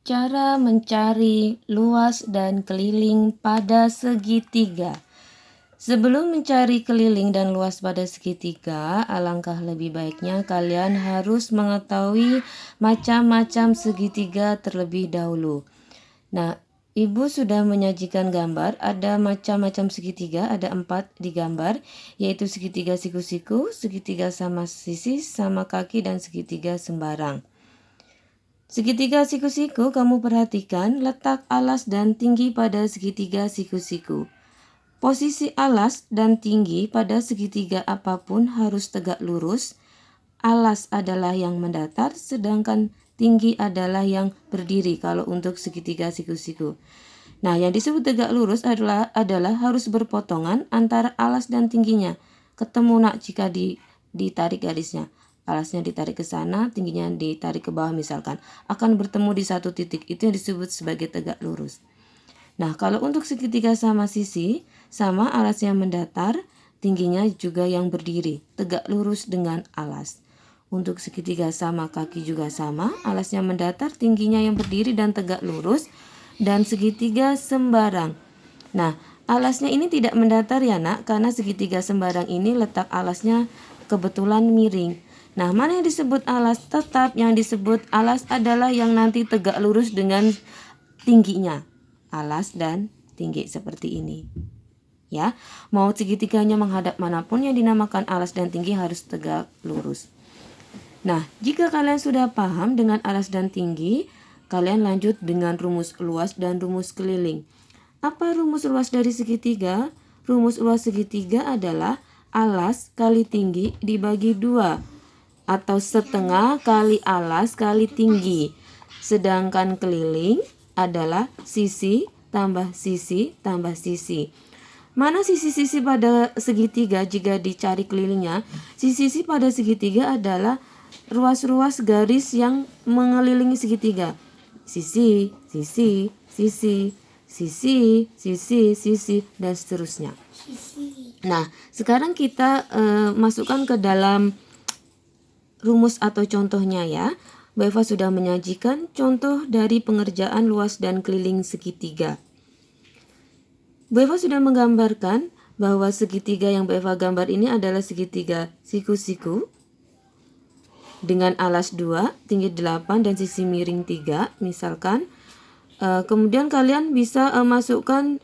Cara mencari luas dan keliling pada segitiga. Sebelum mencari keliling dan luas pada segitiga, alangkah lebih baiknya kalian harus mengetahui macam-macam segitiga terlebih dahulu. Nah, Ibu sudah menyajikan gambar, ada macam-macam segitiga, ada 4 di gambar, yaitu segitiga siku-siku, segitiga sama sisi, sama kaki, dan segitiga sembarang. Segitiga siku-siku, kamu perhatikan letak alas dan tinggi pada segitiga siku-siku. Posisi alas dan tinggi pada segitiga apapun harus tegak lurus. Alas adalah yang mendatar, sedangkan tinggi adalah yang berdiri kalau untuk segitiga siku-siku. Nah, yang disebut tegak lurus adalah harus berpotongan antara alas dan tingginya. Ketemu nak jika ditarik garisnya. Alasnya ditarik ke sana, tingginya ditarik ke bawah misalkan. Akan bertemu di satu titik, itu yang disebut sebagai tegak lurus. Nah, kalau untuk segitiga sama sisi, sama alasnya mendatar, tingginya juga yang berdiri, tegak lurus dengan alas. Untuk segitiga sama kaki juga sama, alasnya mendatar, tingginya yang berdiri dan tegak lurus. Dan segitiga sembarang. Nah, alasnya ini tidak mendatar ya nak, karena segitiga sembarang ini letak alasnya kebetulan miring. Nah, mana yang disebut alas tetap? Yang disebut alas adalah yang nanti tegak lurus dengan tingginya. Alas dan tinggi seperti ini. Ya, mau segitiganya menghadap manapun yang dinamakan alas dan tinggi harus tegak lurus. Nah, jika kalian sudah paham dengan alas dan tinggi, kalian lanjut dengan rumus luas dan rumus keliling. Apa rumus luas dari segitiga? Rumus luas segitiga adalah alas kali tinggi dibagi 2. Atau setengah kali alas kali tinggi. Sedangkan keliling adalah sisi tambah sisi tambah sisi. Mana sisi-sisi pada segitiga jika dicari kelilingnya? Sisi-sisi pada segitiga adalah ruas-ruas garis yang mengelilingi segitiga. Sisi, sisi, sisi, sisi, sisi, sisi, dan seterusnya. Nah, sekarang kita masukkan ke dalam rumus atau contohnya ya. Bu Eva sudah menyajikan contoh dari pengerjaan luas dan keliling segitiga. Bu Eva sudah menggambarkan bahwa segitiga yang Bu Eva gambar ini adalah segitiga siku-siku dengan alas 2, tinggi 8 dan sisi miring 3 misalkan. Kemudian kalian bisa masukkan,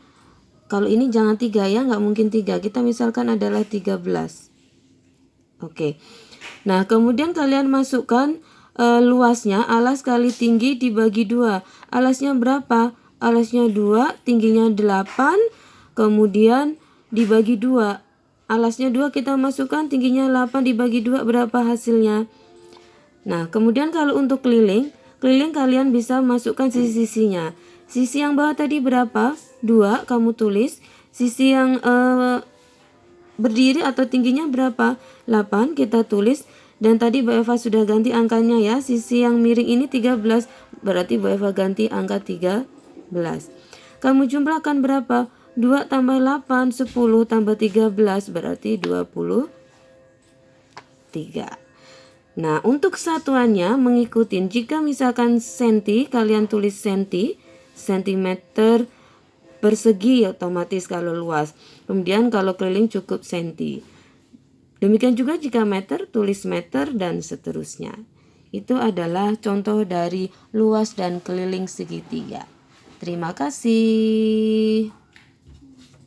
kalau ini jangan 3 ya, nggak mungkin 3, kita misalkan adalah 13. Oke. Nah, kemudian kalian masukkan luasnya, alas kali tinggi dibagi 2. Alasnya berapa? Alasnya 2, tingginya 8, kemudian dibagi 2. Alasnya 2 kita masukkan, tingginya 8 dibagi 2, berapa hasilnya? Nah, kemudian kalau untuk keliling kalian bisa masukkan sisi-sisinya. Sisi yang bawah tadi berapa? 2, kamu tulis. Sisi yang berdiri atau tingginya berapa? 8, kita tulis. Dan tadi Bu Eva sudah ganti angkanya ya. Sisi yang miring ini 13, berarti Bu Eva ganti angka 13. Kamu jumlahkan berapa? 2 tambah 8, 10 tambah 13, berarti 23. Nah, untuk satuannya mengikuti. Jika misalkan senti, kalian tulis senti, sentimeter persegi otomatis kalau luas. Kemudian kalau keliling cukup senti. Demikian juga jika meter, tulis meter dan seterusnya. Itu adalah contoh dari luas dan keliling segitiga. Terima kasih.